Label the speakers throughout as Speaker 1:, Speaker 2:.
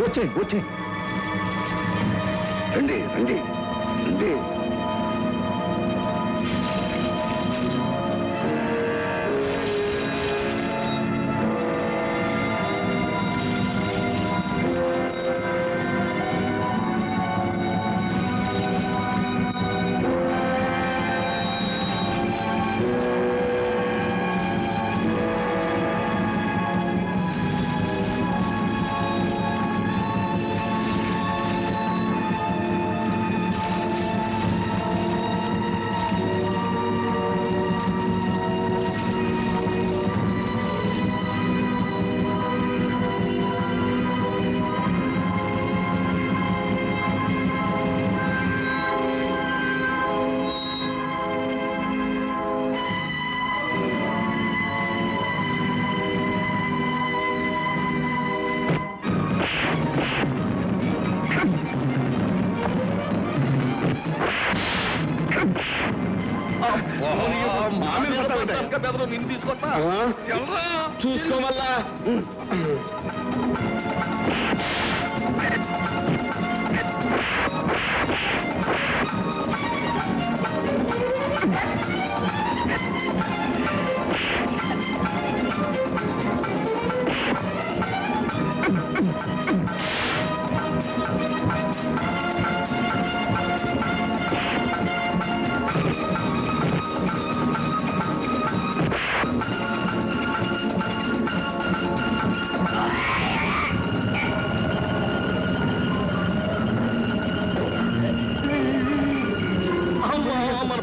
Speaker 1: వచ్చే వచ్చే రండి రండి రండి. చూసుకోమల్లా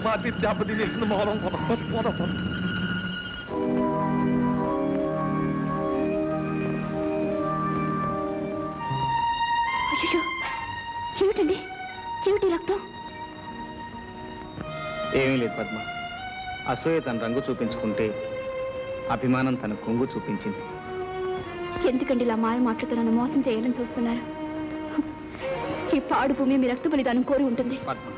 Speaker 1: పార్టీ దెబ్బతి తెలిసింది మోహం పోదాం.
Speaker 2: ఏమిటండి ఏమిటి రక్తం?
Speaker 3: ఏమీ లేదు పద్మ. అసూయ తన రంగు చూపించుకుంటే అభిమానం తన కొంగు చూపించింది.
Speaker 2: ఎందుకండి ఇలా మాయ మాటలతో నన్ను మోసం చేయాలని చూస్తున్నారు? ఈ పాడు భూమి మీ రక్త బలిదానం కోరి ఉంటుంది.
Speaker 3: పద్మ,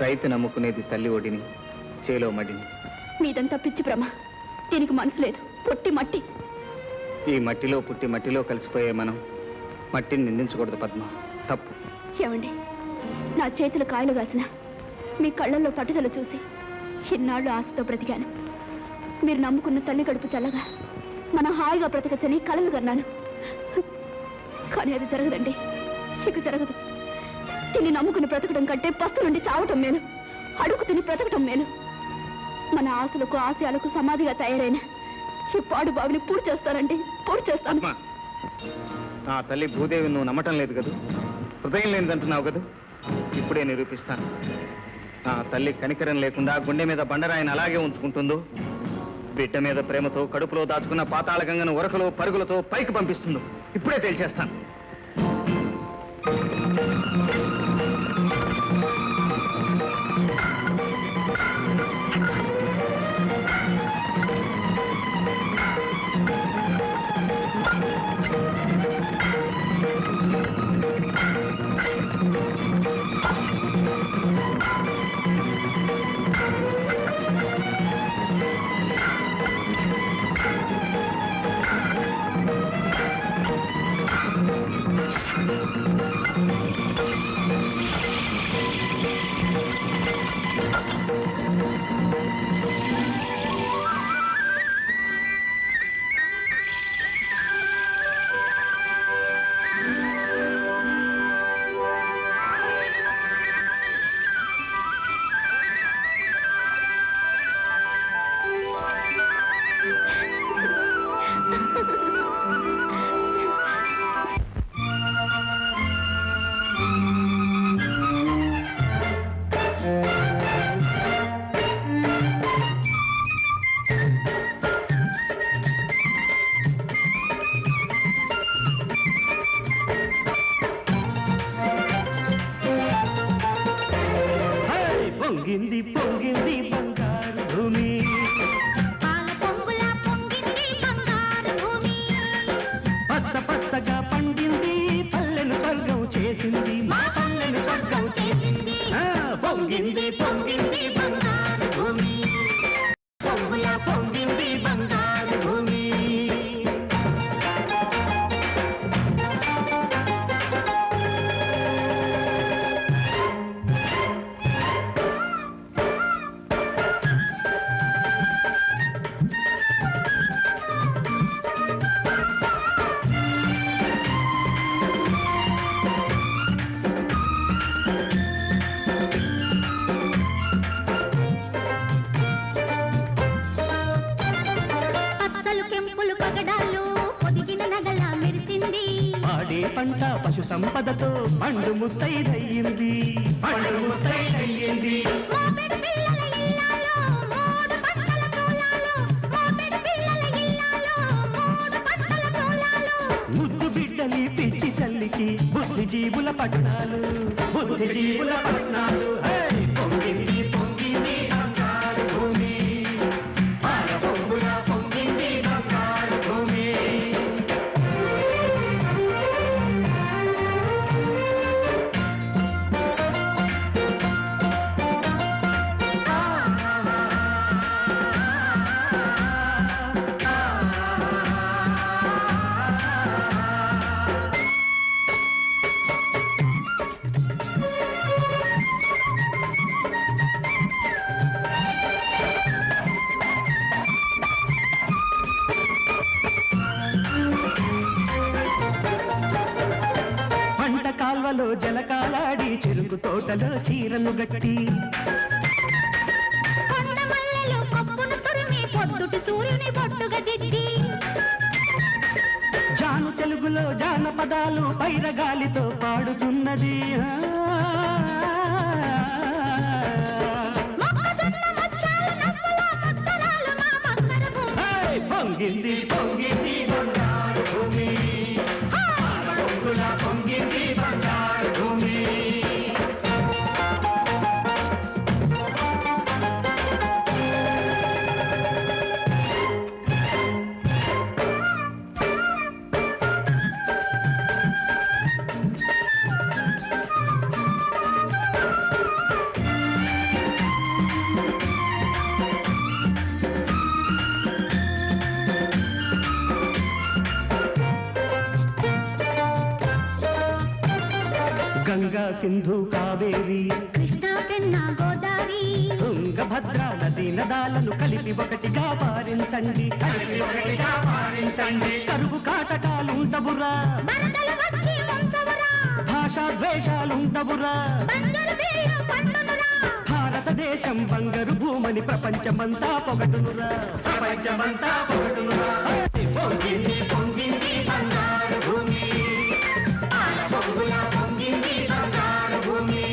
Speaker 3: రైతు నమ్ముకునేది తల్లి ఒడిని, చేలో మడిని.
Speaker 2: మీదంతా పిచ్చి భ్రమ. దీనికి మనసు లేదు, పొట్టి మట్టి.
Speaker 3: ఈ మట్టిలో పుట్టి మట్టిలో కలిసిపోయే మనం మట్టిని నిందించకూడదు పద్మ, తప్పు.
Speaker 2: ఏమండి, నా చేతులు కాయలు కాసిన మీ కళ్ళల్లో పట్టుదల చూసి ఇన్నాళ్ళు ఆశతో బ్రతికాను. మీరు నమ్ముకున్న తల్లి గడుపు చల్లగా మనం హాయిగా బ్రతకచ్చని కలలు కన్నాను. కానీ అది జరగదండి, ఇక జరగదు. తిని నమ్ముకుని బ్రతకడం కంటే పస్తు నుండి చావటం మేలు, అడుగు తిని బ్రతకటం మేలు. మన ఆశలకు ఆశయాలకు సమాధిగా తయారైన ఈ పాడు బావిని పూర్తి చేస్తానండి, పూర్తి చేస్తాను.
Speaker 3: నా తల్లి భూదేవి నువ్వు నమ్మటం లేదు కదా, హృదయం లేనిదంటున్నావు కదా. ఇప్పుడే నిరూపిస్తాను. నా తల్లి కనికరం లేకుండా గుండె మీద బండరాయిని అలాగే ఉంచుకుంటుందో, బిడ్డ మీద ప్రేమతో కడుపులో దాచుకున్న పాతాళ గంగను ఉరకలో పరుగులతో పైకి పంపిస్తుందో ఇప్పుడే తేల్చేస్తాను.
Speaker 4: పొంగింది పొంగింది బంగారు భూమి,
Speaker 2: పాల పొంగులా పొంగింది బంగారు భూమి,
Speaker 4: పచ్చ పచ్చగా పండింది, పల్లెను స్వర్గం చేసింది, మా పల్లెను స్వర్గం చేసింది. పొంగింది పొంగింది బంగారు భూమి, పొంగులా పొంగింది బంగారు భూమి. సంపదతో పండు ముత్తైదయ్యింది, పండు ముత్తైదయ్యింది. ముద్దు బిడ్డలి పిచ్చి తల్లికి బుద్ధిజీవుల పట్టణాలు, బుద్ధిజీవుల పట్టణాలు. పొంగింది పొంగింది బంగారు భూమి, పాల పొంగుల పొంగింది బంగారు భూమి. పంట కాల్వలో జలకాలాడి చెరుకు తోటలో చీరను గట్టి,
Speaker 2: సూర్యుని బొట్టుగా దిద్ది,
Speaker 4: జాను తెలుగులో జానపదాలు పైరగాలితో పాడుతున్నది. పొంగింది పొంగింది బంగారు భూమి, పాల పొంగుల పొంగింది బంగారు భూమి. గంగా సింధు కావేరి
Speaker 2: కృష్ణా పెన్నా గోదావరి,
Speaker 4: తుంగభద్ర నదీ నదాలను కలిపి ఒకటిగా పారించండి, కలిపి ఒకటిగా పారించండి. కరువు కాటకాలుంటవురా,
Speaker 2: వరదలు వచ్చి ముంచవురా,
Speaker 4: భాషా ద్వేషాలుంటవురా.
Speaker 2: బంగారు బియ్యం పండునురా,
Speaker 4: భారతదేశం బంగారు భూమని ప్రపంచమంతా పొగటునురా, ప్రపంచమంతా పొగటునురా. పొంగింది పొంగింది బంగారు భూమి, పాల పొంగుల పొంగింది బంగారు భూమి.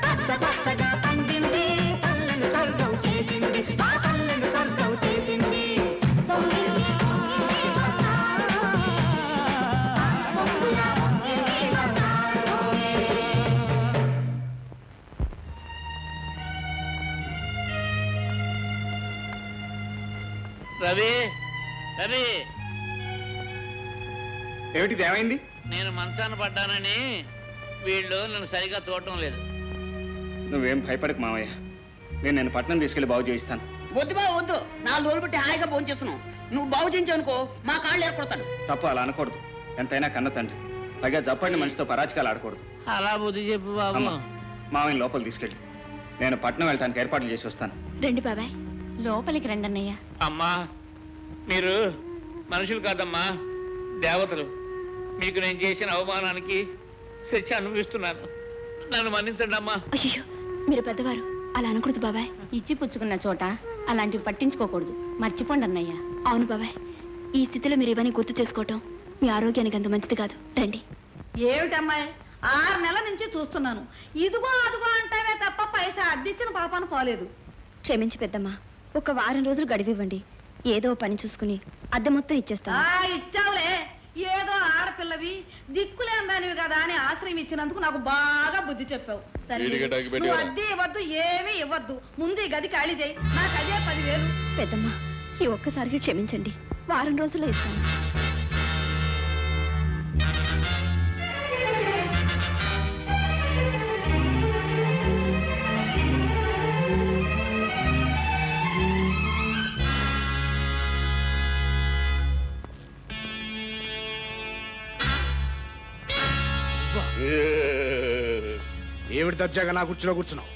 Speaker 4: పచ్చ పచ్చగా పండింది, పల్లెను స్వర్గం చేసింది, ఆ పల్లెను స్వర్గం చేసింది. పొంగింది పొంగింది బంగారు భూమి, పాల పొంగుల పొంగింది బంగారు భూమి.
Speaker 5: రవి రవి,
Speaker 3: ఏమిటిది, ఏమైంది?
Speaker 5: నేను మంచాన పడ్డానని వీళ్ళు నన్ను సరిగా చూడటం లేదు.
Speaker 3: నువ్వేం భయపడకు మావయ్య, నేను పట్నం తీసుకెళ్లి బాగు చేయిస్తాను.
Speaker 6: వద్దు బాబు వద్దు, 4 రోజులు బట్టి హాయిగా భోజనం చేస్తున్నావు. నువ్వు బాగు చేయించావనుకో మా కాళ్ళు ఏర్పడతాడు.
Speaker 3: తప్పు, అలా అనకూడదు. ఎంతైనా కన్న తండ్రి, పైగా జప్పండి మనిషితో పరాచకాలు ఆడకూడదు.
Speaker 5: అలా బుద్ధి చెప్పు బాబు.
Speaker 3: అమ్మా, మావయ్య లోపల తీసుకెళ్ళి నేను పట్నం వెళ్ళటానికి ఏర్పాట్లు చేసి వస్తాను.
Speaker 2: రండి బాబాయ్, లోపలికి రండి అన్నయ్య.
Speaker 5: అమ్మా, మీరు మనుషులు కాదమ్మా, దేవతలు. మీకు నేను చేసిన అవమానానికి శిక్ష అనుభవిస్తున్నాను. నన్ను మన్నించండి అమ్మా.
Speaker 2: అయ్యో, మీరు పెద్దవారు, అలా అనకూడదు బాబాయ్.
Speaker 7: ఇచ్చి పుచ్చుకున్న చోట అలాంటివి పట్టించుకోకూడదు, మర్చిపోండి అన్నయ్య.
Speaker 2: అవును బాబాయ్, ఈ స్థితిలో మీరు ఇవన్నీ గుర్తు చేసుకోవటం మీ ఆరోగ్యానికి అంత మంచిది కాదు. రండి.
Speaker 8: ఏమిటమ్మాయి, 6 నెలల నుంచి చూస్తున్నాను. ఇదిగో అదిగో అంటావే తప్ప పైసా అద్దిచ్చిన పాపాన పోలేదు.
Speaker 2: క్షమించి పెద్దమ్మా, ఒక వారం రోజులు గడివివ్వండి. ఏదో పని చూసుకుని అద్దె మొత్తం ఇచ్చేస్తాను.
Speaker 8: ఇచ్చావులే, ఏదో ఆడపిల్లవి దిక్కులేందానివి కదా అని ఆశ్రయం ఇచ్చినందుకు నాకు బాగా బుద్ధి చెప్పావు. నువ్వు అద్దె ఇవ్వద్దు, ఏమీ ఇవ్వద్దు. ముందు ఈ గది ఖాళీ చేయి, నాకు అదే 10,000.
Speaker 2: పెద్దమ్మా, ఈ ఒక్కసారికి క్షమించండి, వారం రోజుల్లో ఇస్తాను.
Speaker 1: ఏమిటి దర్జాగా నా కుర్చీలో కూర్చున్నావు?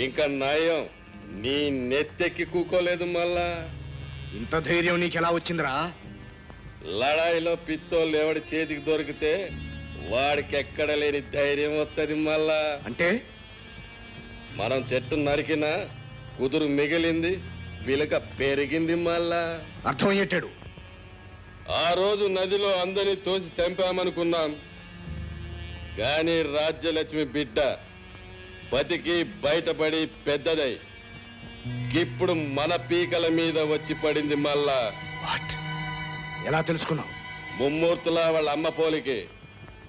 Speaker 9: ఇంకా నయం, నీ నెత్తెక్కి కూకోలేదు. మళ్ళా
Speaker 1: ఇంత ధైర్యం నీకెలా వచ్చిందిరా?
Speaker 9: లడాయిలో పిత్తోళ్ళు ఎవడి చేతికి దొరికితే వాడికి ఎక్కడ లేని ధైర్యం వస్తుంది. మళ్ళా
Speaker 1: అంటే
Speaker 9: మనం చెట్టు నరికినా కుదురు మిగిలింది, విలక పెరిగింది. మళ్ళా
Speaker 1: అర్థమయ్యేటాడు.
Speaker 9: ఆ రోజు నదిలో అందరినీ తోసి చంపామనుకున్నాం, కానీ రాజ్యలక్ష్మి బిడ్డ బతికి బయటపడి పెద్దదై ఇప్పుడు మన పీకల మీద వచ్చి పడింది మళ్ళా.
Speaker 1: వాట్? ఎలా తెలుసుకున్నావు?
Speaker 9: ముమ్మూర్తులా వాళ్ళ అమ్మ పోలికి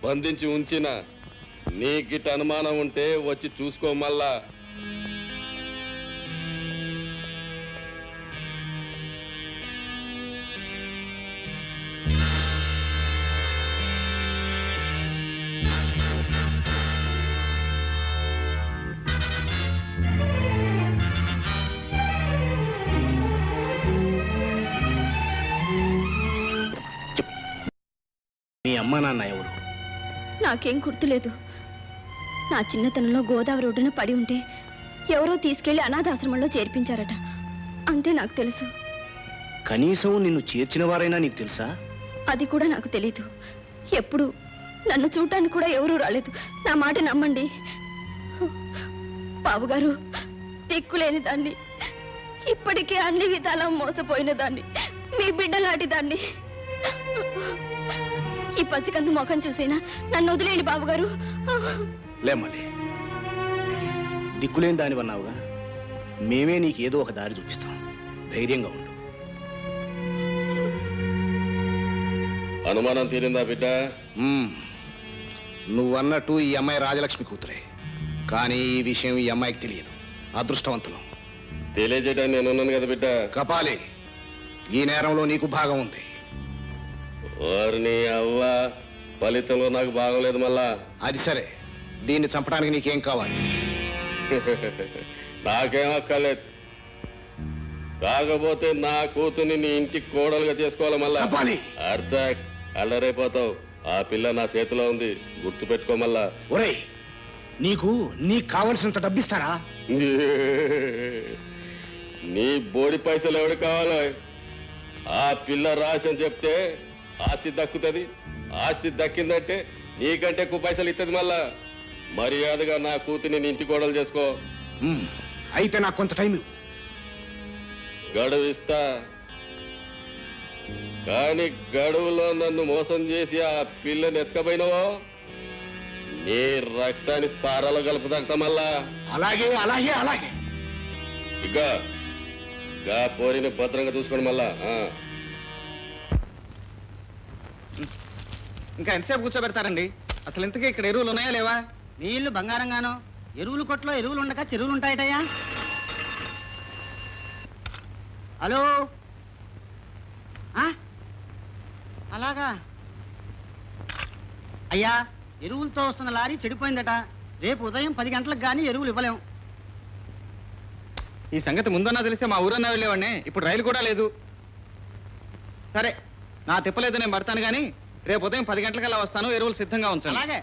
Speaker 9: బంధించి ఉంచిన నీకిట అనుమానం ఉంటే వచ్చి చూసుకో మళ్ళా.
Speaker 1: మీ అమ్మా నాన్న ఎవరు?
Speaker 2: నాకేం గుర్తులేదు. నా చిన్నతనంలో గోదావరి ఒడ్డున పడి ఉంటే ఎవరో తీసుకెళ్లి అనాథాశ్రమంలో చేర్పించారట. అంతే నాకు తెలుసు.
Speaker 1: కనీసం నిన్ను చేర్చిన వారైనా నీకు తెలుసా?
Speaker 2: అది కూడా నాకు తెలీదు. ఎప్పుడు నన్ను చూడటానికి కూడా ఎవరూ రాలేదు. నా మాట నమ్మండి బాబుగారు. దిక్కులేని దాన్ని, ఇప్పటికే అన్ని విధాలా మోసపోయిన దాన్ని, మీ బిడ్డలాంటి దాన్ని. ఈ పసికందు ముఖం చూసేనా నన్ను వదిలేండి బాబుగారు.
Speaker 1: లేమ్మలే, దిక్కులేని దానివన్నావుగా. మేమే నీకేదో ఒక దారి చూపిస్తాం. ధైర్యంగా ఉండు.
Speaker 9: అనుమానం తీరిందా బిడ్డ?
Speaker 1: నువ్వన్నట్టు ఈ అమ్మాయి రాజలక్ష్మి కూతురే. కానీ ఈ విషయం ఈ అమ్మాయికి తెలియదు. అదృష్టవంతులం.
Speaker 9: తెలియజేయడానికి నేనున్నాను కదా బిడ్డ.
Speaker 1: కపాలి, ఈ నేరంలో నీకు భాగం ఉంది.
Speaker 9: వారిని అవ్వ ఫలితంలో నాకు బాగోలేదు మళ్ళా.
Speaker 1: అది సరే, దీన్ని చంపడానికి నీకేం కావాలి?
Speaker 9: నాకేం అక్కర్లేదు. కాకపోతే నా కూతుర్ని నీ ఇంటికి కోడలుగా చేసుకోవాలి మళ్ళా.
Speaker 1: కపాలి!
Speaker 9: అర్చాక్, అల్లరైపోతావు. ఆ పిల్ల నా చేతిలో ఉంది, గుర్తు పెట్టుకో మళ్ళా.
Speaker 1: ఒరేయ్, నీకు కావలసినంత డబ్బిస్తారా?
Speaker 9: నీ బోడి పైసలు ఎవడు కావాలో? ఆ పిల్ల రాసి అని చెప్తే ఆస్తి దక్కుతుంది. ఆస్తి దక్కిందంటే నీకంటే ఎక్కువ పైసలు ఇస్తుంది మళ్ళా. మర్యాదగా నా కూతుర్ని నీ ఇంటి కోడలు చేసుకో.
Speaker 1: అయితే నాకు కొంత టైం ఇవ్వు.
Speaker 9: గడువు ఇస్తా, కానీ గడువులో నన్ను మోసం చేసి ఆ పిల్లని ఎత్తుకపోయినవో నీ రక్తాన్ని సారాలో కలుపుతా మళ్ళా.
Speaker 1: అలాగే అలాగే అలాగే.
Speaker 9: ఇక గా పోరిని భద్రంగా చూసుకోండి మళ్ళా.
Speaker 3: ఇంకా ఎంతసేపు కూర్చోబెడతారండి? అసలు ఇంతకీ ఇక్కడ ఎరువులు ఉన్నాయా లేవా?
Speaker 6: నీళ్లు బంగారంగానో, ఎరువులు కొట్లో ఎరువులు ఉండక చెరువులు ఉంటాయటయ్యా. హలో, అలాగా అయ్యా, ఎరువులతో వస్తున్న లారీ చెడిపోయిందట. రేపు ఉదయం 10 గంటలకు గానీ ఎరువులు ఇవ్వలేం.
Speaker 3: ఈ సంగతి ముందన్నా తెలిస్తే మా ఊరన్నా వెళ్ళేవాడిని. ఇప్పుడు రైలు కూడా లేదు. సరే, నా తిప్పలేదు, నేను పడతాను. కానీ రేపు ఉదయం 10 గంటలకల్లా వస్తాను. ఎరువులు సిద్ధంగా ఉంచండి.
Speaker 6: అలాగే.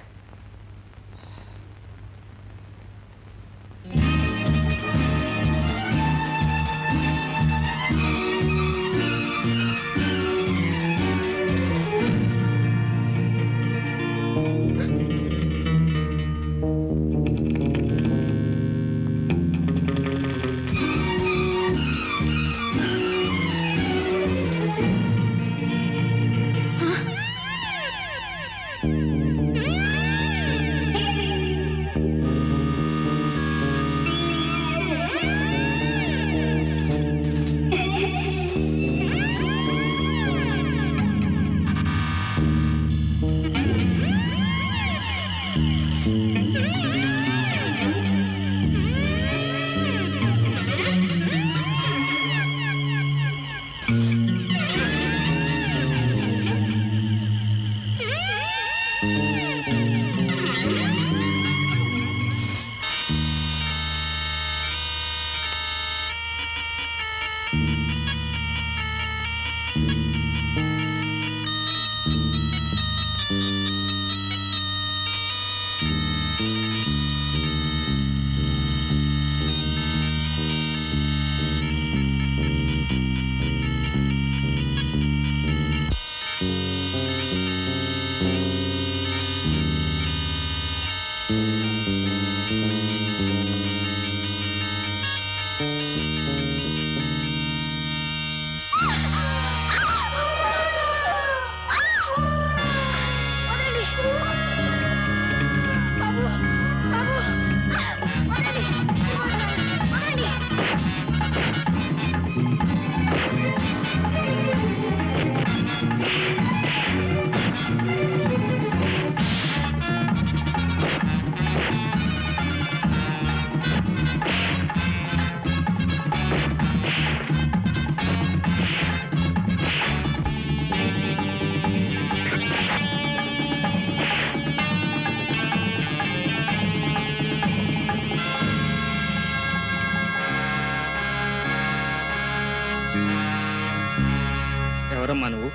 Speaker 3: ఎవరమ్మా నువ్వు?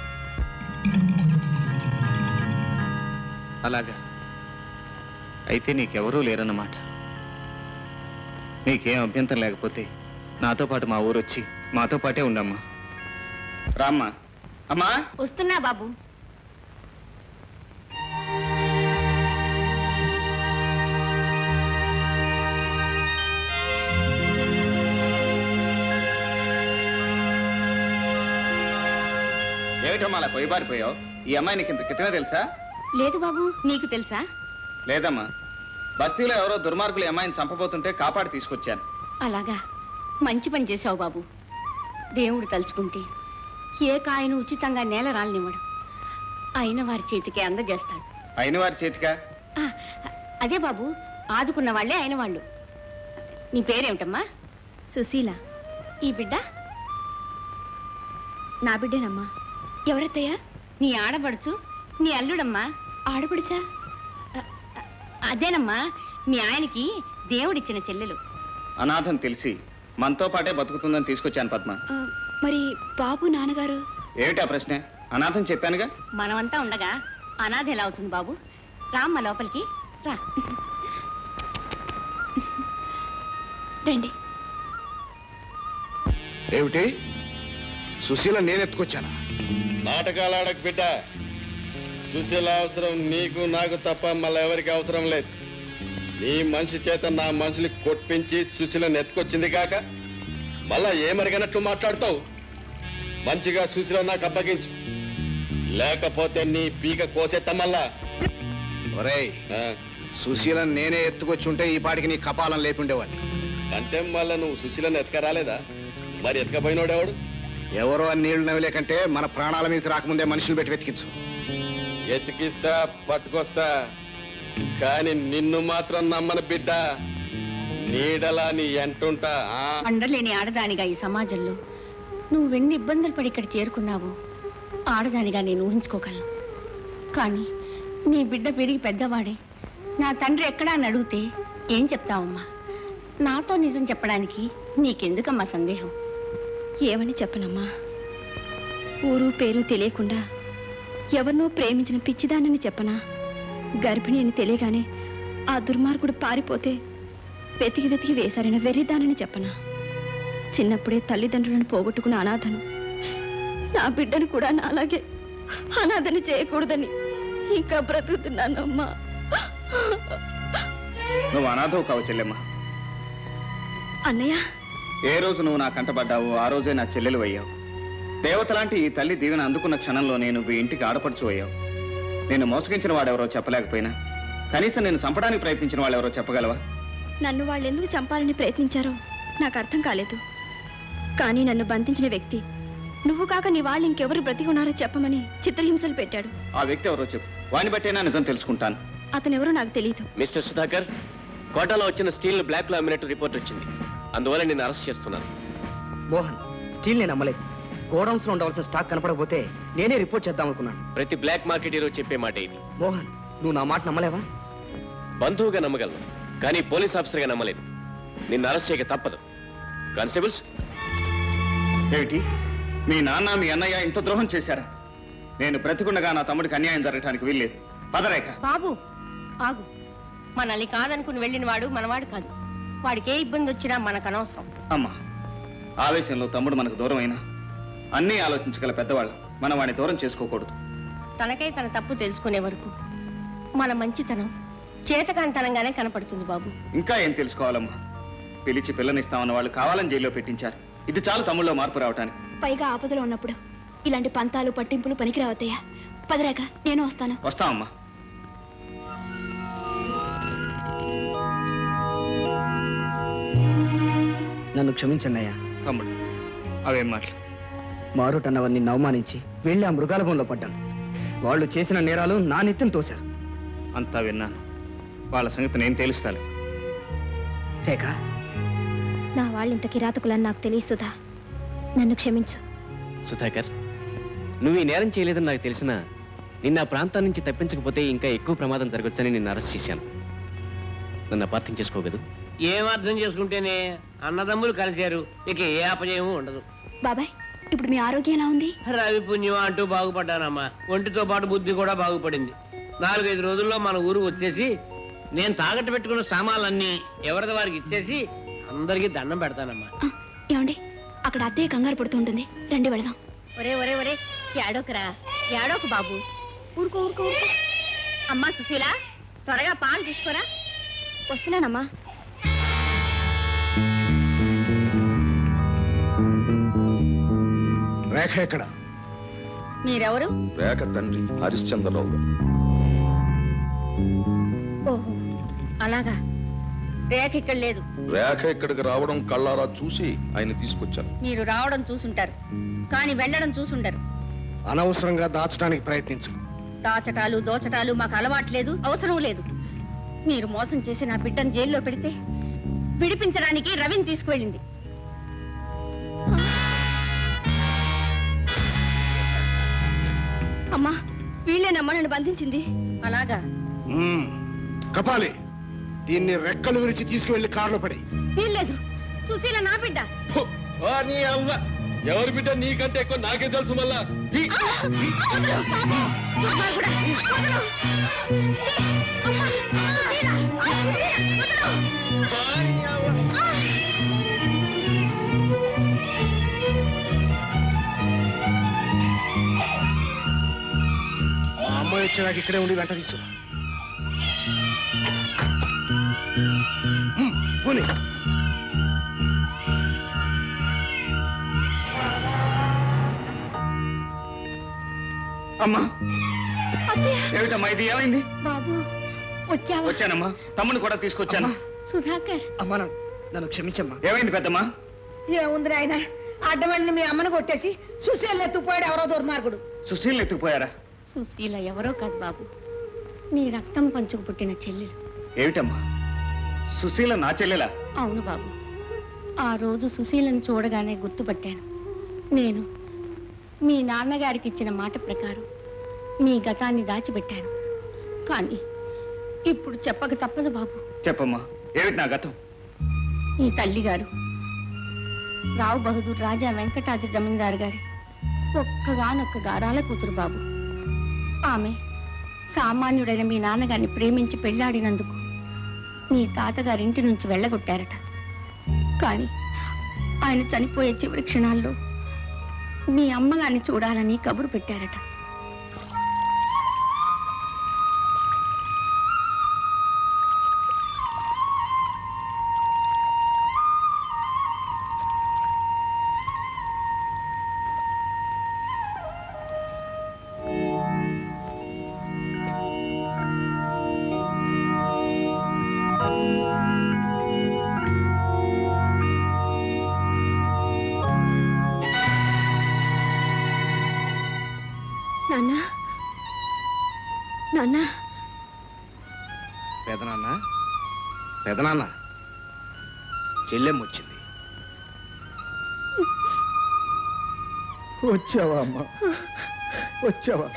Speaker 3: అలాగా, అయితే నీకెవరూ లేరన్నమాట. నీకేం అభ్యంతరం లేకపోతే నాతో పాటు మా ఊరు వచ్చి మాతో పాటే ఉండమ్మా. రామ్మా. అమ్మా,
Speaker 7: వస్తున్నా బాబు.
Speaker 3: ఏమిటమ్మా అలా పొయ్యిబారిపోయావు? ఈ అమ్మాయి నీకు ఇంత క్రితమే తెలుసా?
Speaker 7: లేదు బాబు, నీకు తెలుసా?
Speaker 3: లేదమ్మా, బస్తీలో ఎవరో దుర్మార్గులు ఈ అమ్మాయిని చంపబోతుంటే కాపాడి తీసుకొచ్చాను.
Speaker 7: అలాగా, మంచి పని చేశావు బాబు. దేవుడు తలుచుకుంటే ఏ కాయను ఉచితంగా నేల రాలనివ్వడు. అయిన వారి చేతికి అందజేస్తాడు.
Speaker 3: అయిన వారి చేతికా?
Speaker 7: ఆ, అదే బాబు, ఆదుకున్న వాళ్ళే అయిన వాళ్ళు. నీ పేరేమిటమ్మా?
Speaker 2: సుశీల.
Speaker 7: ఈ బిడ్డ
Speaker 2: నా బిడ్డేనమ్మా. ఎవరత్తయ్యా?
Speaker 7: నీ ఆడబడుచు, నీ అల్లుడమ్మా.
Speaker 2: ఆడపడిచా?
Speaker 7: అదేనమ్మా, మీ ఆయనకి దేవుడిచ్చిన చెల్లెలు.
Speaker 3: అనాథం తెలిసి మనతో పాటే బతుకుతుందని తీసుకొచ్చాను పద్మ.
Speaker 2: మరి బాబు నాన్నగారు?
Speaker 3: ఏమిటా ప్రశ్న? అనాథం చెప్పానుగా.
Speaker 7: మనమంతా ఉండగా అనాథ ఎలా అవుతుంది బాబు? రామ్మ లోపలికి రా.
Speaker 2: రండి.
Speaker 1: ఏమిటి? సుశీల నేను ఎత్తుకొచ్చానా?
Speaker 9: నాటకాలు ఆడక బిడ్డ. సుశీల అవసరం నీకు నాకు తప్ప మళ్ళీ ఎవరికి అవసరం లేదు. నీ మనిషి చేత నా మనుషులు కొట్టించి సుశీలను ఎత్తుకొచ్చింది కాక మళ్ళా ఏమరిగినట్లు మాట్లాడుతావు. మంచిగా సుశీల నాకు అప్పగించు, లేకపోతే నీ పీక కోసేత్తా మళ్ళా.
Speaker 1: ఒరేయ్, సుశీల నేనే ఎత్తుకొచ్చి ఉంటే ఈ పాటికి నీ కపాలం లేకుండేవాడిని.
Speaker 9: అంటే మళ్ళా నువ్వు సుశీలను ఎత్తుకరాలేదా? మరి ఎత్తుకపోయినోడెవడు?
Speaker 1: ఎవరో అని నీళ్లు నవ్వలేకంటే మన ప్రాణాల మీదకి రాకముందే మనుషులు పెట్టి వెతికించు.
Speaker 9: ఎతికిస్తా, పట్టుకొస్తా, కాని నిన్ను మాత్రం నమ్మను బిడ్డ. నీడలా నీ ఎంటుంటా.
Speaker 7: అండలేని ఆడదానిగా ఈ సమాజంలో నువ్వెన్ని ఇబ్బందులు పడి ఇక్కడ చేరుకున్నావో ఆడదానిగా నేను ఊహించుకోగలను. కానీ నీ బిడ్డ పెరిగి పెద్దవాడే నా తండ్రి ఎక్కడా అని అడిగితే ఏం చెప్తావమ్మా? నాతో నిజం చెప్పడానికి నీకెందుకమ్మా సందేహం?
Speaker 2: ఏమని చెప్పనమ్మా? ఊరు పేరు తెలియకుండా ఎవరినో ప్రేమించిన పిచ్చిదానని చెప్పనా? గర్భిణి అని తెలియగానే ఆ దుర్మార్గుడు పారిపోతే వెతికి వెతికి వేశారని వెర్రిదానని చెప్పనా? చిన్నప్పుడే తల్లిదండ్రులను పోగొట్టుకున్న అనాథను నా బిడ్డను కూడా నాలాగే అనాథని చేయకూడదని ఇంకా బ్రతుకుతున్నానమ్మా.
Speaker 3: నువ్వు అనాథవు కావు చెల్లెమ్మా.
Speaker 2: అన్నయ్య,
Speaker 3: ఏ రోజు నువ్వు నా కంటపడ్డావో ఆ రోజే నా చెల్లెలు అయ్యావు. దేవత లాంటి ఈ తల్లి దీవెన అందుకున్న క్షణంలోనే నువ్వు ఇంటికి ఆడపడుచు అయ్యావు. నేను మోసగించిన వాడెవరో చెప్పలేకపోయినా కనీసం నేను చంపడానికి ప్రయత్నించిన వాళ్ళెవరో చెప్పగలవా?
Speaker 2: నన్ను వాళ్ళు ఎందుకు చంపాలని ప్రయత్నించారో నాకు అర్థం కాలేదు. కానీ నన్ను బంధించిన వ్యక్తి నువ్వు కాక నీ వాళ్ళు ఇంకెవరు బ్రతికి ఉన్నారో చెప్పమని చిత్రహింసలు పెట్టాడు.
Speaker 3: ఆ వ్యక్తి ఎవరో చెప్పు, వాడిని బట్టేనా నిజం తెలుసుకుంటాను.
Speaker 2: అతనెవరో నాకు తెలియదు.
Speaker 10: మిస్టర్ సుధాకర్, కోటలో వచ్చిన స్టీల్ బ్లాక్ లో అమ్మినట్టు రిపోర్ట్ వచ్చింది. అందువల్ల నేను అరెస్ట్ చేస్తున్నాను.
Speaker 11: మోహన్, స్టీల్ నేను అమ్మలేదు. గోడౌన్స్ లో ఉండవలసిన స్టాక్ కనపడకపోతే నేనే రిపోర్ట్ చేద్దాం అనుకున్నాను.
Speaker 10: ప్రతి బ్లాక్ మార్కెట్ హీరో చెప్పే మాట ఇది.
Speaker 11: మోహన్, నువ్వు నా మాట నమ్మలేవా?
Speaker 10: బంధువుగా నమ్మగలను, కానీ పోలీస్ ఆఫీసర్గా నమ్మలేదు. నిన్ను అరెస్ట్ చేయక తప్పదు. కానిస్టేబుల్స్.
Speaker 3: ఏమిటి, మీ నాన్న మీ అన్నయ్య ఇంత ద్రోహం చేశారా? నేను బ్రతికుండగా నా తమ్ముడికి అన్యాయం జరగడానికి వీల్లేదు. పదరేఖ.
Speaker 7: బాబు ఆగు. మనల్ని కాదనుకుని వెళ్ళిన వాడు మనవాడు కాదు. వాడికి ఏ ఇబ్బంది వచ్చినా మనకు అనవసరం.
Speaker 3: అమ్మా, ఆవేశంలో తమ్ముడు మనకు దూరం అయినా అన్నీ ఆలోచించగల పెద్దవాళ్ళు మనం వాడిని దూరం చేసుకోకూడదు.
Speaker 7: తనకై తన తప్పు తెలుసుకునే వరకు మన మంచితనం చేతకాంతనంగానే కనపడుతుంది బాబు.
Speaker 3: ఇంకా ఏం తెలుసుకోవాలమ్మా? పిలిచి పిల్లనిస్తామన్న వాళ్ళు కావాలని జైల్లో పెట్టించారు. ఇది చాలు తమ్ముళ్ళలో మార్పు రావటానికి.
Speaker 2: పైగా ఆపదలో ఉన్నప్పుడు ఇలాంటి పంతాలు పట్టింపులు పనికిరావద్దయ్యా. పదరాక నేను వస్తాను.
Speaker 3: వస్తామమ్మా.
Speaker 11: నన్ను క్షమించండి అయ్యా.
Speaker 3: తమ్ముడు, అవేం మాటలు?
Speaker 11: మారుటన్నవన్నీ అవమానించి వెళ్ళి ఆ మృగాల బొమ్మలో పడ్డాను. వాళ్ళు చేసిన నేరాలు నా నెత్తిన తోశారు.
Speaker 3: అంతా విన్నాను. వాళ్ళ సంగతి నేను తెలుస్తాను.
Speaker 11: రేఖ,
Speaker 2: నా వాళ్ళింత కిరాతకులని నాకు తెలియదు సుధా. నన్ను క్షమించు.
Speaker 10: సుధాకర్, నువ్వు ఈ నేరం చేయలేదని నాకు తెలిసినా నిన్న ఆ ప్రాంతం నుంచి తప్పించకపోతే ఇంకా ఎక్కువ ప్రమాదం జరగొచ్చని నిన్ను అరెస్ట్ చేశాను. నన్ను అపార్థం చేసుకోగదు.
Speaker 5: ఏం అర్థం చేసుకుంటేనే? అన్నదమ్ములు కలిశారు, ఇక ఏ అపజయము ఉండదు.
Speaker 2: బాబాయ్, ఇప్పుడు మీ ఆరోగ్యం ఎలా ఉంది?
Speaker 5: రవి పుణ్యం అంటూ బాగుపడ్డానమ్మా. ఒంటితో పాటు బుద్ధి కూడా బాగుపడింది. 4-5 రోజుల్లో మన ఊరు వచ్చేసి నేను తాకట్టు పెట్టుకున్న సామాన్లన్నీ ఎవరిది వారికి ఇచ్చేసి అందరికీ దండం పెడతానమ్మా.
Speaker 2: ఏమండి, అక్కడ అత్తయ్య కంగారు పడుతుంటుంది, రండి వెళదాం.
Speaker 7: ఒరే ఒరే ఒరే ఏడోకరా, ఏడోకు బాబు. ఊరుకో ఊరుకో ఊరుకో. అమ్మా సుశీల, త్వరగా పాలు తీసుకోరా.
Speaker 2: వస్తున్నానమ్మా.
Speaker 1: రేఖ ఎక్కడ?
Speaker 7: మీరెవరు?
Speaker 9: రేఖ తండ్రి హరిశ్చంద్రరావు గారు.
Speaker 7: ఓహో అలాగా. రేఖ ఇక్కడ లేదు.
Speaker 9: రేఖ ఇక్కడికి రావడం కళ్ళారా చూసి ఆయన తీసుకొచ్చాను.
Speaker 7: మీరు రావడం చూసుంటారు, కానీ వెళ్ళడం చూసుంటారు.
Speaker 1: అనవసరంగా దాచడానికి ప్రయత్నించు.
Speaker 7: దాచటాలు దోచటాలు మాకు అలవాట్లేదు, అవసరం లేదు. మీరు మోసం చేసి నా బిడ్డను జైల్లో పెడితే విడిపించడానికి రవిని తీసుకువెళ్ళింది.
Speaker 2: అమ్మా, వీళ్ళేనమ్మా నన్ను బంధించింది.
Speaker 7: అలాగా.
Speaker 1: కపాలి, దీన్ని రెక్కలు విరిచి తీసుకువెళ్లి కారులో పడి.
Speaker 7: వీల్లేదు, సుశీల నా బిడ్డ.
Speaker 9: నీ అవ్వ, ఎవరి బిడ్డ నీకంటే ఎక్కువ నాకే తెలుసు. మళ్ళా
Speaker 7: దుర్మార్గుడా, వదలు. ఛీ, అమ్మా, సుశీల, వదలు.
Speaker 1: మా అమ్మాయి వచ్చేదాకా ఇక్కడే ఉండి వెంట తీసు. పోనీ.
Speaker 3: అమ్మా, ఏమిటమ్మా ఇది? ఏమైంది?
Speaker 7: బాబు వచ్చావా?
Speaker 3: వచ్చానమ్మా, తమ్ముని కూడా తీసుకొచ్చాను.
Speaker 7: సుధాకర్.
Speaker 11: అమ్మా, నన్ను క్షమించమ్మా.
Speaker 3: ఏమైంది పెద్దమ్మా?
Speaker 8: ఏముంది ఆయన, అడ్డమల్ని మీ అమ్మను కొట్టేసి సుశీల్ ఎత్తుకుపోయాడు ఎవరో దుర్మార్గుడు.
Speaker 3: సుశీల్ ఎత్తుకుపోయారా?
Speaker 7: సుశీల ఎవరో కాదు బాబు, నీ రక్తం పంచుకు పుట్టిన చెల్లెలు.
Speaker 3: ఏమిటమ్మా, సుశీల నా చెల్లెలా?
Speaker 7: అవును బాబు, ఆ రోజు సుశీలను చూడగానే గుర్తుపట్టాను. నేను మీ నాన్నగారికి ఇచ్చిన మాట ప్రకారం మీ గతాన్ని దాచిపెట్టాను. కానీ ఇప్పుడు చెప్పక తప్పదు బాబు.
Speaker 3: చెప్పమ్మా, ఏమిటి నా గతం?
Speaker 7: ఈ తల్లిగారు రావు బహదూర్ రాజా వెంకటాద్రి జమీందారు గారి ఒక్కగానొక్క గారాల కూతురు బాబు. ఆమె సామాన్యుడైన మీ నాన్నగారిని ప్రేమించి పెళ్లాడినందుకు మీ తాతగారింటి నుంచి వెళ్ళగొట్టారట. కానీ ఆయన చనిపోయే చివరి క్షణాల్లో మీ అమ్మగారిని చూడాలని కబురు పెట్టారట.
Speaker 2: నాన్న, నాన్న.
Speaker 1: పెదనాన్న, పెదనాన్న, చెల్లెమ్మ వచ్చింది.
Speaker 12: వచ్చావా అమ్మా, వచ్చావా?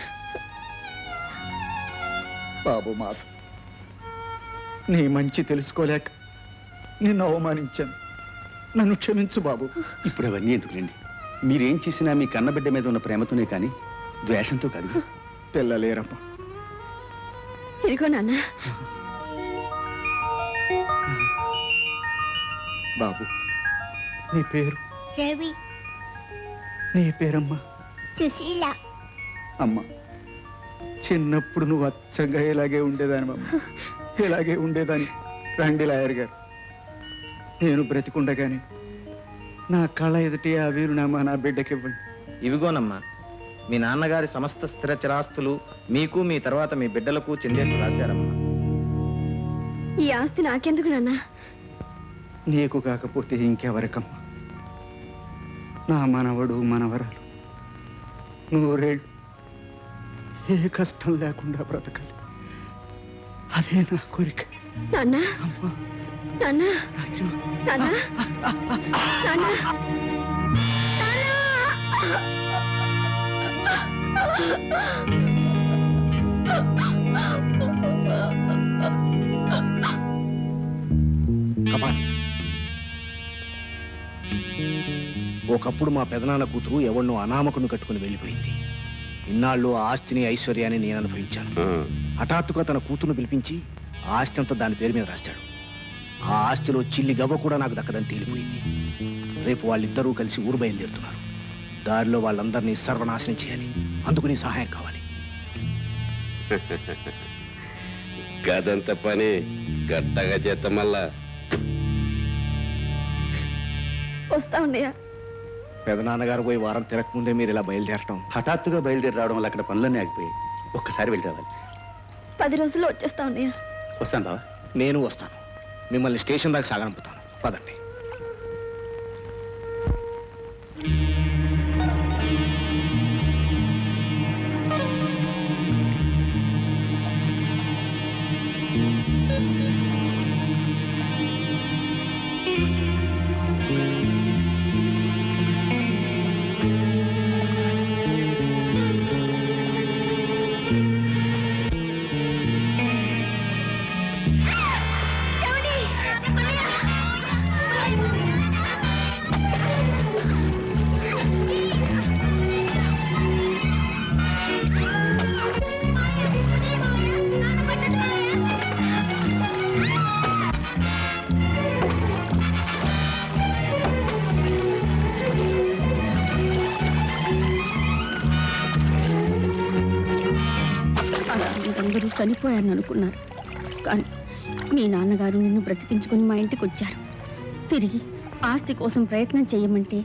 Speaker 12: బాబు మాధవ్, నీ మంచి తెలుసుకోలేక నిన్ను అవమానించాను, నన్ను క్షమించు బాబు.
Speaker 10: ఇప్పుడు అవన్నీ ఎందుకులేండి. మీరేం చేసినా మీ కన్నబిడ్డ మీద ఉన్న ప్రేమతోనే కానీ ద్వేషంతో కాదు.
Speaker 12: పిల్లలేరమ్మా.
Speaker 2: ఇదిగో నాన్న.
Speaker 12: బాబు, నీ పేరు?
Speaker 2: రవి.
Speaker 12: నీ పేరమ్మా?
Speaker 2: సుశీల.
Speaker 12: అమ్మా, చిన్నప్పుడు నువ్వు అచ్చంగా ఇలాగే ఉండేదాని అమ్మ, ఇలాగే ఉండేదాని. రండి లాయర్ గారు, నేను బ్రతికుండగానే నా కళ్ళ ఎదుటి ఆ వీరునామా నా బిడ్డకి ఇవ్వండి.
Speaker 3: ఇవిగోనమ్మా, మీ నాన్నగారి సమస్త స్థిర చిరాస్తులు మీకు మీ తర్వాత మీ బిడ్డలకు చెందేట్టు రాశారమ్మా.
Speaker 2: ఈ ఆస్తి నాకెందుకు నాన్న?
Speaker 12: నీకు కాకపోతే ఇంకెవరికమ్మా? నా మనవడు మనవరాలు నూరేళ్ళు ఏ కష్టం లేకుండా బ్రతకాలి, అదే నా కోరిక.
Speaker 2: నాన్న,
Speaker 12: అమ్మా,
Speaker 2: నాన్న,
Speaker 12: రాజ్యం.
Speaker 2: నాన్న, నాన్న,
Speaker 1: కపాలి, ఒకప్పుడు మా పెదనాన్న కూతురు ఎవరినో అనామకుని కట్టుకుని వెళ్ళిపోయింది. ఇన్నాళ్ళు ఆ ఆస్తిని ఐశ్వర్యాన్ని నేను అనుభవించాను. హఠాత్తుగా తన కూతురును పిలిపించి ఆ ఆస్తి అంతా దాని పేరు మీద రాశాడు. ఆ ఆస్తిలో చిల్లి గవ్వ కూడా నాకు దక్కదని తేలిపోయింది. రేపు వాళ్ళిద్దరూ కలిసి ఊరు బయలుదేరుతున్నారు. దారిలో వాళ్ళందరినీ సర్వనాశనం చేయాలి. అందుకు నీ సహాయం కావాలి.
Speaker 9: గదంత పని గట్టగా చేత మళ్ళా
Speaker 2: వస్తా ఉన్నాయా?
Speaker 1: పెదనాన్నగారు పోయి వారం తిరగకముందే మీరు ఇలా బయలుదేరటం.
Speaker 12: హఠాత్తుగా బయలుదేరి రావడం వల్ల అక్కడ పనులన్నీ ఆగిపోయాయి. ఒక్కసారి వెళ్ళి రావాలి.
Speaker 2: 10 రోజుల్లో వచ్చేస్తా ఉన్నాయా?
Speaker 12: వస్తాను బావా.
Speaker 1: నేను వస్తాను. మిమ్మల్ని స్టేషన్ దాకా సాగనంపుతాను. పదండి.
Speaker 7: అందరూ చనిపోయారని అనుకున్నారు. కానీ మీ నాన్నగారు నిన్ను బ్రతికించుకుని మా ఇంటికి వచ్చారు. తిరిగి ఆస్తి కోసం ప్రయత్నం చేయమంటే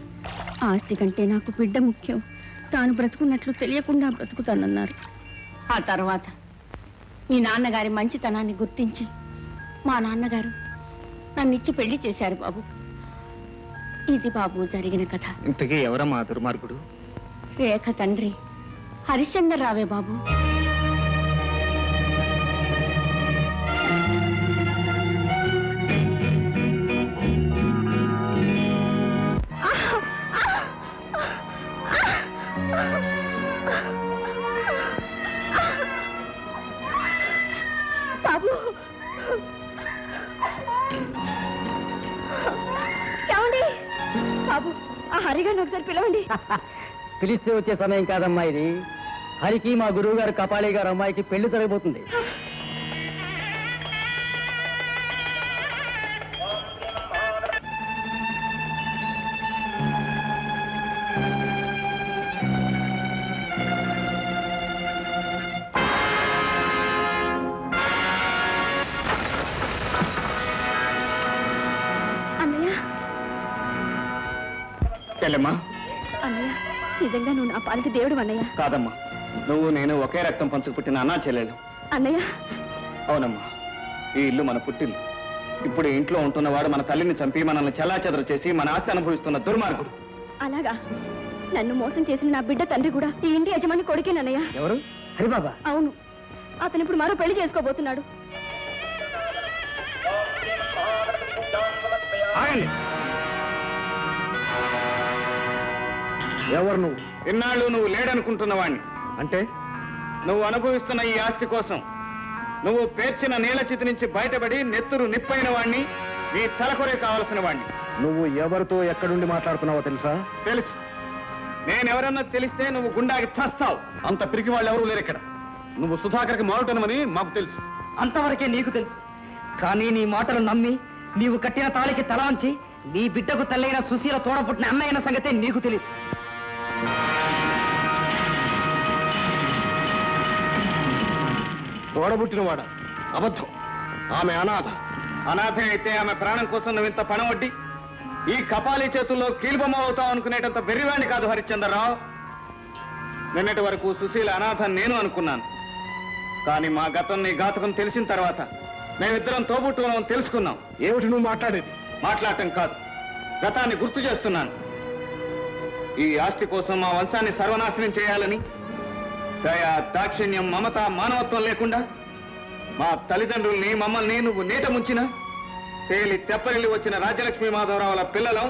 Speaker 7: ఆస్తి కంటే నాకు బిడ్డ ముఖ్యం, తాను బ్రతుకున్నట్లు తెలియకుండా బ్రతుకుతానన్నారు. ఆ తర్వాత మీ నాన్నగారి మంచితనాన్ని గుర్తించి మా నాన్నగారు నన్నిచ్చి పెళ్లి చేశారు బాబు. ఇది బాబు జరిగిన కథ.
Speaker 3: ఇంతకీ ఎవరమ్మా దుర్మార్గుడు?
Speaker 7: రేఖ తండ్రి హరిశ్చందర్ రావే బాబు.
Speaker 2: బాబు ఏమండి? బాబు ఆ హరిగారిని ఒకసారి పిలవండి.
Speaker 11: పిలిస్తే వచ్చే సమయం కాదమ్మా ఇది. హరికి మా గురువు గారు కపాలి గారు అమ్మాయికి పెళ్లి జరగబోతుంది.
Speaker 2: అన్నయ్య,
Speaker 3: చెల్లెమ్మా.
Speaker 2: అన్నయ్య, నిజంగా నువ్వు నా పాలిటి దేవుడు అన్నయ్య.
Speaker 3: కాదమ్మా, నువ్వు నేను ఒకే రక్తం పంచుకు పుట్టిన అన్నా చెల్లెలు.
Speaker 2: అన్నయ్య,
Speaker 3: అవునమ్మా, ఈ ఇల్లు మన పుట్టిల్లు. ఇప్పుడు ఈ ఇంట్లో ఉంటున్నవాడు మన తల్లిని చంపి మనల్ని చెల్లాచెదరు చేసి మన ఆస్తి అనుభవిస్తున్న దుర్మార్గుడు.
Speaker 2: అలాగా? నన్ను మోసం చేసిన నా బిడ్డ తండ్రి కూడా ఈ ఇంటి యజమాని కొడుకేనన్నయ్య.
Speaker 11: ఎవరు? హరిబాబా?
Speaker 2: అవును, అతను ఇప్పుడు మరో పెళ్లి చేసుకోబోతున్నాడు.
Speaker 3: ఆగండి. ఎవరు నువ్వు? ఇన్నాళ్ళు నువ్వు లేడనుకుంటున్నవాణ్ణి. అంటే నువ్వు అనుభవిస్తున్న ఈ ఆస్తి కోసం నువ్వు పేర్చిన నీళ్ల చితి నుంచి బయటపడి నెత్తురు నిప్పైన వాణ్ణి, నీ తలకొరే కావలసిన వాణ్ణి.
Speaker 1: నువ్వు ఎవరితో ఎక్కడుండి మాట్లాడుతున్నావో తెలుసా?
Speaker 3: తెలుసు. నేనెవరన్నా తెలిస్తే నువ్వు గుండాకి చస్తావు. అంత పిరికి వాళ్ళు ఎవరూ లేరు ఇక్కడ. నువ్వు సుధాకర్కి మారుటనమని మాకు తెలుసు.
Speaker 11: అంతవరకే నీకు తెలుసు. కానీ నీ మాటలు నమ్మి నీవు కట్టిన తాళికి తల వంచి నీ బిడ్డకు తల్లైన సుశీల తోడపుట్టిన అన్నయ్యన సంగతే నీకు తెలియదు.
Speaker 1: తోడబుట్టినవాడా? అబద్ధం. ఆమె అనాథ.
Speaker 3: అనాథ అయితే ఆమె ప్రాణం కోసం నువ్వు ఇంత పణం వడ్డి ఈ కపాలి చేతుల్లో కీలుబొమ్మ అవుతావు అనుకునేటంత వెర్రివాణ్ణి కాదు హరిశ్చంద్రరావు. నిన్నటి వరకు సుశీల అనాథ నేను అనుకున్నాను. కానీ మా గతం నీ ఘాతకం తెలిసిన తర్వాత మేమిద్దరం తోబుట్టువులం తెలుసుకున్నాం.
Speaker 1: ఏమిటి నువ్వు మాట్లాడేది?
Speaker 3: మాట్లాడటం కాదు, గతాన్ని గుర్తు చేస్తున్నాను. ఈ ఆస్తి కోసం మా వంశాన్ని సర్వనాశనం చేయాలని దయ, దాక్షిణ్యం, మమత, మానవత్వం లేకుండా మా తల్లిదండ్రుల్ని మమ్మల్ని నువ్వు నీట ముంచిన తేలి తెప్పరిల్లి వచ్చిన రాజ్యలక్ష్మి మాధవరావుల పిల్లలం,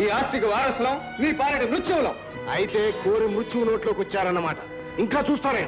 Speaker 3: ఈ ఆస్తికి వారసులం, నీ పాలటి మృత్యువులం.
Speaker 1: అయితే కోరి మృత్యువు నోట్లోకి వచ్చారన్నమాట. ఇంకా చూస్తారే.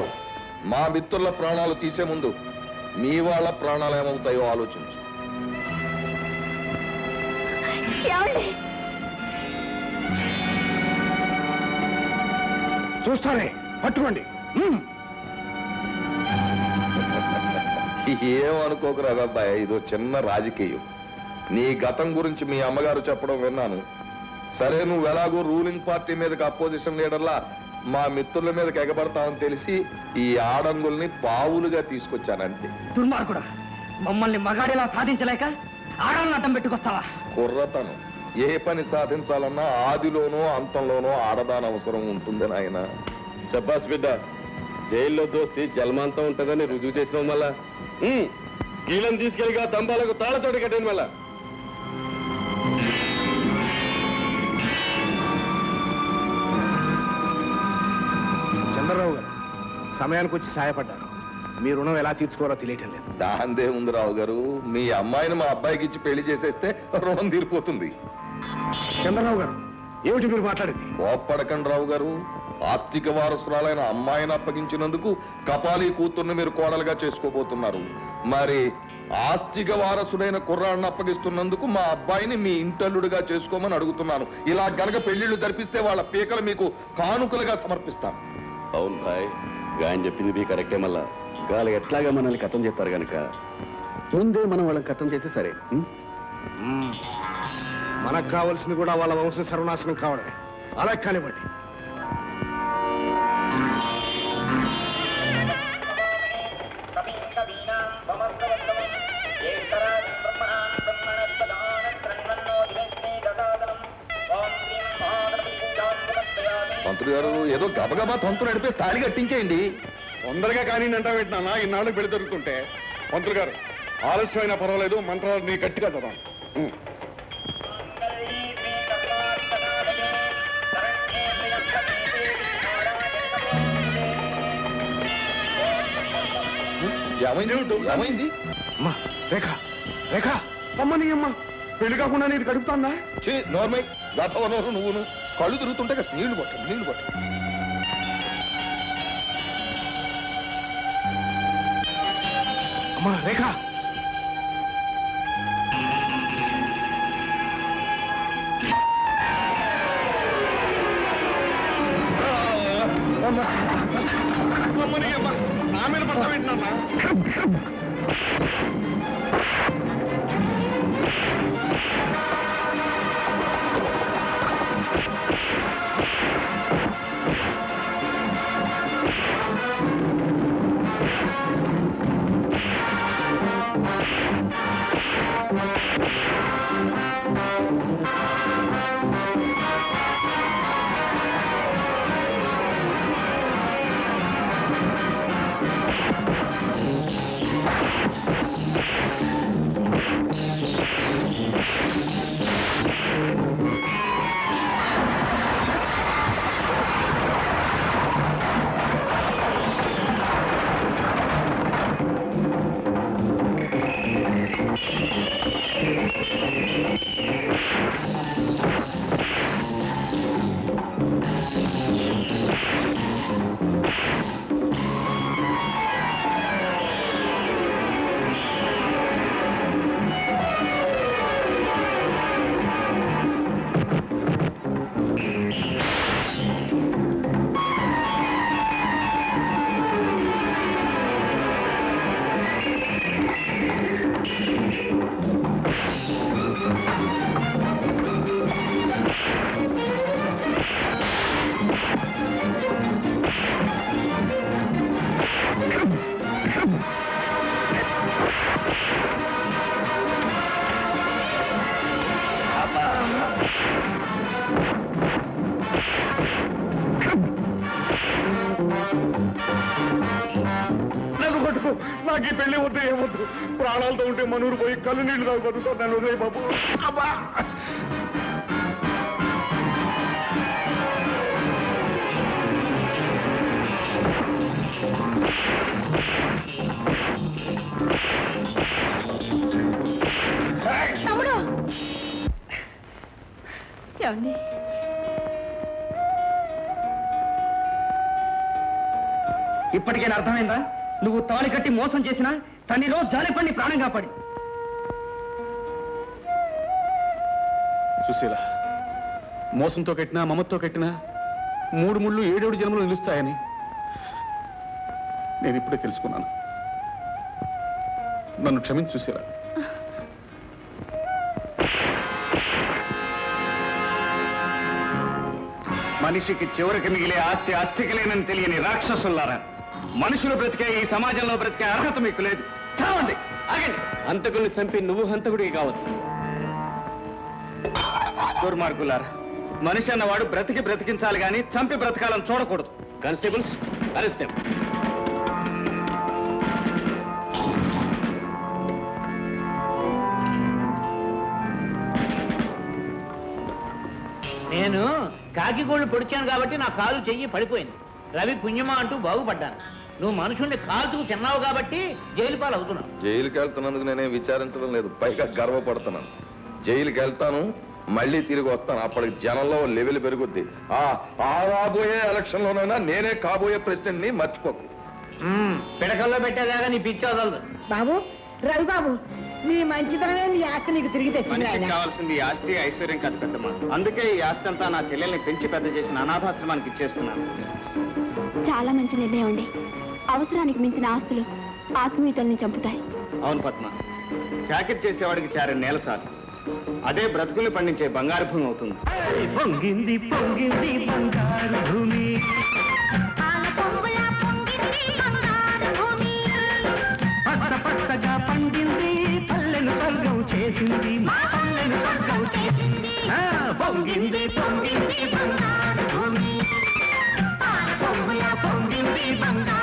Speaker 9: చంద్రరావు, మా మిత్రుల ప్రాణాలు తీసే ముందు మీ వాళ్ళ ప్రాణాలు ఏమవుతాయో ఆలోచించు.
Speaker 1: చూస్తారే, పట్టుకోండి.
Speaker 9: ఏమనుకోకురా అబ్బాయి, ఇదో చిన్న రాజకీయం. నీ గతం గురించి మీ అమ్మగారు చెప్పడం విన్నాను. సరే, నువ్వు ఎలాగో రూలింగ్ పార్టీ మీదకి అపోజిషన్ లీడర్లా మా మిత్రుల మీదకి ఎగబడతావని తెలిసి ఈ ఆడంగుల్ని పావులుగా తీసుకొచ్చానంతే.
Speaker 11: దుర్మార్గుడా, మమ్మల్ని మగాడిలా సాధించలేక ఆడాలను అడ్డం పెట్టుకొస్తావా?
Speaker 9: కుర్రతనం ఏ పని సాధించాలన్నా ఆదిలోనో అంతంలోనో ఆడదాని అవసరం ఉంటుంది నాయన.
Speaker 10: చెప్పాస్ బిడ్డ, జైల్లో దోస్తి జన్మాంతం ఉంటుందని రుజువు చేసినాం. మళ్ళా వీళ్ళని తీసుకెళ్ళిగా దంబాలకు తాళతోటి కట్టాను. మళ్ళా
Speaker 1: చంద్రరావు గారు సమయానికి వచ్చి సహాయపడ్డారు. మీ రుణం ఎలా తీర్చుకోవాలో తెలియటం లేదు.
Speaker 9: దాందే ఉంది రావు గారు, మీ అమ్మాయిని మా అబ్బాయికి ఇచ్చి పెళ్లి చేసేస్తే రుణం తీరిపోతుంది.
Speaker 1: చంద్రరావు గారు, ఏమిటి మీరు మాట్లాడింది?
Speaker 9: కోప్పడకండి రావు గారు. ఆస్తిక వారసురాలైన అమ్మాయిని అప్పగించినందుకు కపాలి కూతుర్ని మీరు కోడలుగా చేసుకోబోతున్నారు. మరి ఆస్తిక వారసుడైన కుర్రాడిని అప్పగిస్తున్నందుకు మా అబ్బాయిని మీ ఇంటల్లుడిగా చేసుకోమని అడుగుతున్నాను. ఇలా గనక పెళ్లిళ్లు జరిపిస్తే వాళ్ళ పీకలు మీకు కానుకలుగా సమర్పిస్తాను.
Speaker 10: అవును భాయ్, గాయని చెప్పింది మీ కరెక్టే. మళ్ళా గాలి ఎట్లాగా మనల్ని కథం చేస్తారు కనుక ముందే మనం వాళ్ళని కథం చేస్తే సరే.
Speaker 1: మనకు కావాల్సింది కూడా వాళ్ళ వంశ సర్వనాశనం కావడమే. అలా కానివ్వండి.
Speaker 9: మంత్రి గారు, ఏదో గబగబా తంతు నడిపే తాళి కట్టించేయండి.
Speaker 13: తొందరగా కానీ అంటావేంటి నాన్న? ఇన్నాళ్ళు పెళ్లి దొరుకుతుంటే. మంత్రి గారు, ఆలస్యమైనా పర్వాలేదు, మంత్రాలని గట్టిగా చదవండి.
Speaker 9: ఏమైంది?
Speaker 1: అమ్మా రేఖ, రేఖ అమ్మని అమ్మ పెళ్లి కాకుండా నీది గడుపుతాందా?
Speaker 9: నోర్మై గతవనోరు నువ్వును కళ్ళు తిరుగుతుంటే నీళ్లు పట్టు, నీళ్లు పట్టు.
Speaker 1: అమ్మా రేఖ,
Speaker 13: నా మీద పడతావేంటి నాన్న? నాకు ఈ పెళ్లి వద్దు, ఏమొద్దు. ప్రాణాలతో ఉంటే మనూరు పోయి కళ్ళు నీళ్లు తాగు బతుకుతాను. నన్ను వదిలే బాబు. అబ్బా,
Speaker 2: తమ్ముడు ఏమండి?
Speaker 11: ఇప్పటికైనా అర్థమైందా? నువ్వు తాళి కట్టి మోసం చేసినా తనిలో జాలిపడి ప్రాణం కాపాడి.
Speaker 13: సుశీల, మోసంతో కట్టినా మమతో కట్టినా 3 ముళ్ళు 7 జన్మలు నిలుస్తాయని నేను ఇప్పుడే తెలుసుకున్నాను. నన్ను క్షమించు సుశీల.
Speaker 3: మనిషికి చివరికి మిగిలే ఆస్తి అస్థికి లేనని తెలియని రాక్షసులారా, మనుషులు బ్రతికే ఈ సమాజంలో బ్రతికే అర్హత మీకు లేదు. చావండి, ఆగండి.
Speaker 10: హంతకుల్ని చంపి నువ్వు హంతకుడికి కావచ్చు.
Speaker 3: దుర్మార్గులారా, మనిషి అన్నవాడు బ్రతికించాలి గాని చంపి బ్రతకాలని చూడకూడదు.
Speaker 10: Constables, arrest them.
Speaker 5: నేను కాకిగోళ్ళు పొడిచాను కాబట్టి నా కాలు చెయ్యి పడిపోయింది. రవి పుణ్యమా అంటూ బాగుపడ్డాను. నువ్వు మనుషుల్ని కాల్చుకు తిన్నావు కాబట్టి జైలు పాలు అవుతున్నావు.
Speaker 9: జైలుకి వెళ్తున్నందుకు నేనేం విచారించడం లేదు, పైగా గర్వపడుతున్నాను. జైలుకి వెళ్తాను, మళ్ళీ తిరిగి వస్తాను. అప్పటికి జనంలో లెవెల్ పెరుగుద్ది. ఆ రాబోయే ఎలక్షన్ లోనైనా నేనే కాబోయే ప్రెసిడెంట్ ని మర్చిపోకు.
Speaker 5: పిడకల్లో పెట్టేదాకా నీ పిచ్చి వదలదు.
Speaker 8: బాబు, రవి బాబు, నీ మంచితనమే నీ ఆస్తి నీకు తిరిగి తెచ్చింది.
Speaker 3: మనిషికి కావాల్సింది ఈ ఆస్తి ఐశ్వర్యం కాదు పెద్దమ్మ. అందుకే ఈ ఆస్తి అంతా నా చెల్లెల్ని పెంచి పెద్ద చేసిన అనాథాశ్రమానికి ఇచ్చేస్తున్నాను.
Speaker 2: చాలా మంచి నిర్ణయం అండి. అవసరానికి మించిన ఆస్తులు ఆత్మీయతల్ని చంపుతాయి.
Speaker 3: అవును పద్మ, చాకిరి చేసేవాడికి 4 నేల చాలు. అదే బ్రతుకుల్ని పండించే బంగారు భూమి అవుతుంది.
Speaker 4: పొంగింది పొంగింది బంగారు భూమి, పచ్చ పచ్చగా పండింది, పల్లెను స్వర్గం చేసింది, మా పల్లెను స్వర్గం చేసింది. పొంగింది పొంగింది బంగారు భూమి, పొంగింది బంగారు